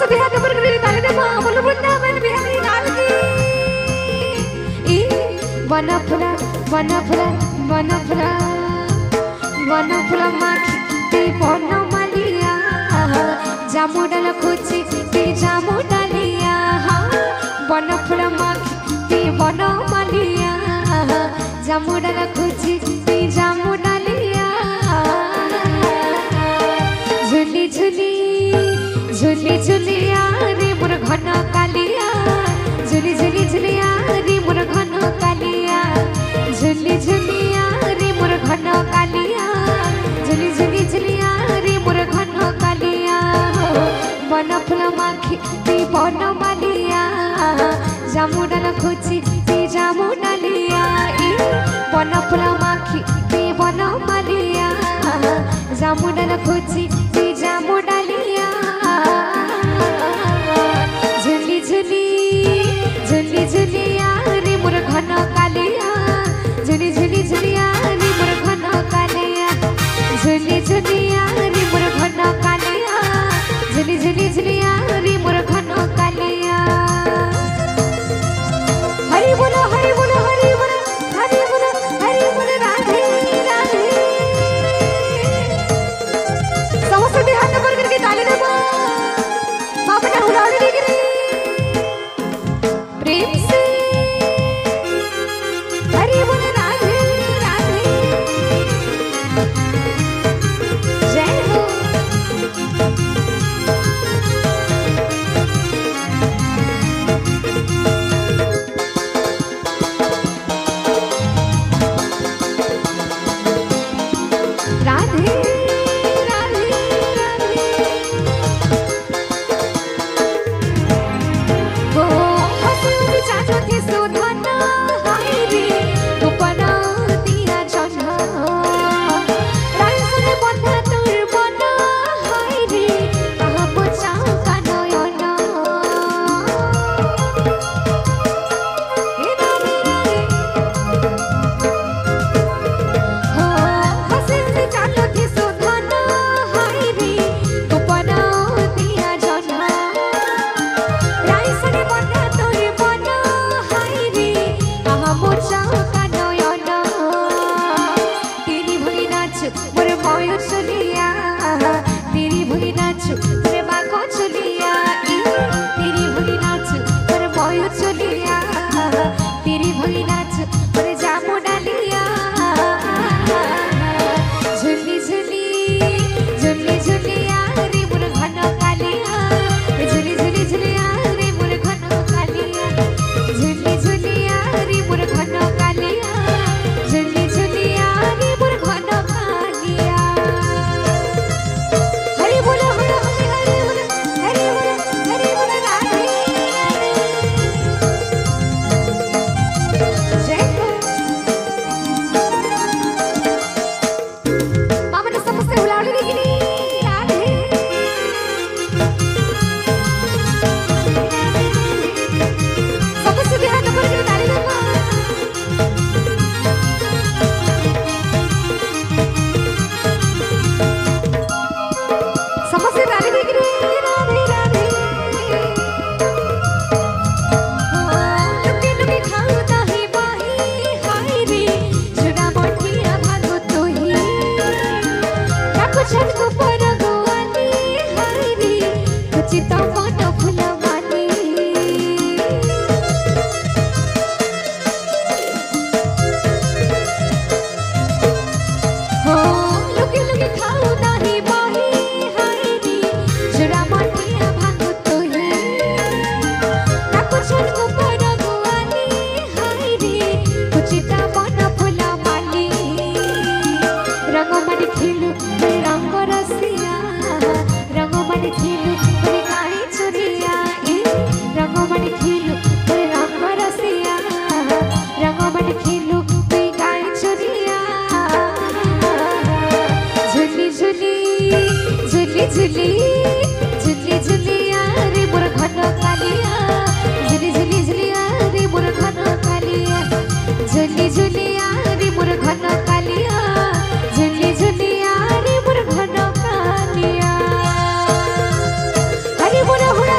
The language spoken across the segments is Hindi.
समस्त बिहार पर करे ताले दे बोल वृंदावन बिहारी लाल की वना फुला माखी ते बन मालिया जामु डाल खोजी ते जामु डालिया बन फुला माखी ते बन मालिया जामु डाल खोजी ते जामु डालिया झुली झुली झुली झुलिया रे मोर घन कालिया झुली झुली झुलिया रे मोर घन कालिया झुली झुलिया रे मोर घन कालिया झुली झुली झुलिया रे मोर घन कालिया बन फुल माखी ते बन मालिया जामु डाल खोजी ते जामु डालिया बन फुल माखी ते बन मालिया जामु डाल खोजी ते जामु डालिया झुली झुली झुली झुलिया रे मोर घन कालिया झुली झुली झुलिया रे मोर घन कालिया झुली झुलिया रे मोर घन कालिया झुली झुली झुलिया रे मोर घन कालिया हरि बोलो हरि बोलो हरि बोलो हरि बोलो हरि बोलो राधे राधे समस्त बिहार पर करके ताली दे बाबा ने उड़ाड़ी दी गिरी प्रेम से हरि बोल राधे राधे जय हो राधे राधे राधे हो हसुर चाचो थे सुधन हाय रे गोपना दिया जन्म राइसने बंधा तोर बन हाय रे आहा बचा का नयन ए राधे हो हसुर चाचो थे सुधन हाय रे गोपना दिया जन्म राइसने बंधा तोर बन हाय रे आहा मोचा का नयन तेरी भली नाच मोर मय चलिया तेरी भली नाच मोर बाघ चलिया तेरी भली नाच मोर मय चलिया तेरी भली नाच मोर जामु डालिया झुली झुली झुली झुलिया रे मोर घन कालिया झुली झुली झुलिया रे मोर घन कालिया झुली झुलिया रे मोर घन कालिया झुली झुलिया रे मोर घन कालिया हरि बोलो हरि हरि हरि बोलो हरि बोलो हरि बोलो राधे राधे जय हो बाबा ने समस्त उड़ाड़ी दी गिरी राधे समस्त बिहार पर करके ताली दे समस्त ताली दे गिरी राधे राधे लुके लुके खाऊ ताही बाही हाय रे जुड़ा मोटिया भागो तो ही रखो छत को पर गोवाली हाय रे कुचिता मन फुला वाली हो लुके लुके खाऊ ताही बाही हाय रे जुड़ा मोटिया भागो तो ही रखो छत को पर गोवाली हाय रे कुचिता मन फुला वाली रंग मन खेलु रंग रसिया रंग मन खेलु काई चुरिया रंग मन खेलु रंग रसिया रंग मन खेलु काई चुरिया झुली झुली झुली झुली झुली झुलिया रे मोर घन कालिया झुली झुली झुलिया रे मोर घन कालिया झुली झुलिया रे मोर घन कालिया झुली झुलिया रे मोर घन कालिया हरि बोलो हुड़ा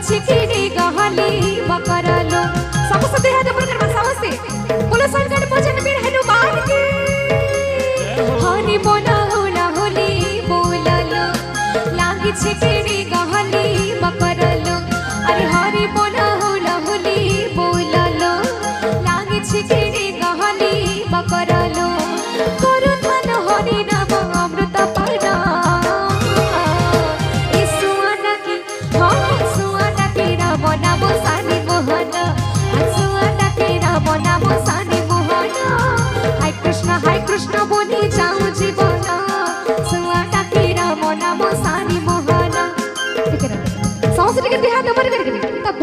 चिकिरी गहली बकरलो सबसे देह दे पर समस्ते बोलो संकट भजन बीर हनुमान की हरि बोला होला होली बोललो लागी चिकिरी गहली बकरलो अरे हरि बोला होला होली बोललो लागी चिकिरी गहली बकरलो करू धन हरि नाम अमृत पाना नामो सानी मोहन हंसुआना तेरा नामो सानी मोहन हाय कृष्ण बोली जाऊं जीवन सुआना तेरा नामो सानी मोहन ठीक है ना संस्कृत के देहात ऊपर करके तब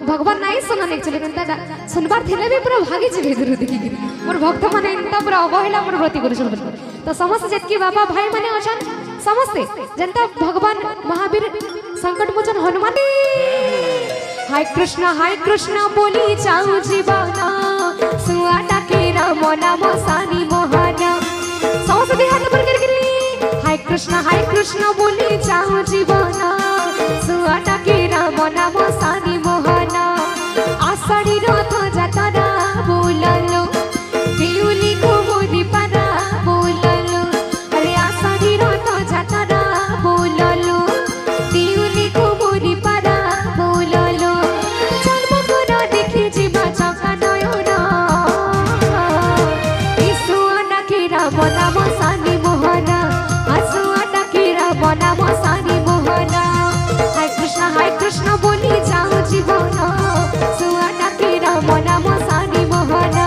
भगवान नहीं सुनने चले कंता सुनबार थिले भी पूरा भागी जे भेजरु देखि कि मोर भक्त माने इंता पूरा अवहेला मोर व्रती करू छन तो समस्त जतकी बाबा भाई माने अछन समस्त जनता भगवान महावीर संकट मोचन हनुमान हाय कृष्ण बोली जाऊं जीवाना सुआटा के राम नाम सानी मोहना संस्कृति हाथ पर करके हाय कृष्ण बोली जाऊं जीवाना सुआटा के राम नाम सानी मोहना आषाढ़ी रथ जातरा बोललो देउली को मोदी पारा बोललो अरे आषाढ़ी रथ जातरा बोललो देउली को मोदी पारा बोललो नाम सानी मोहना हसुआना केरा नाम सानी मोहना हाय कृष्ण बोली जाऊं जीवन सुआना केरा नाम सानी मोहना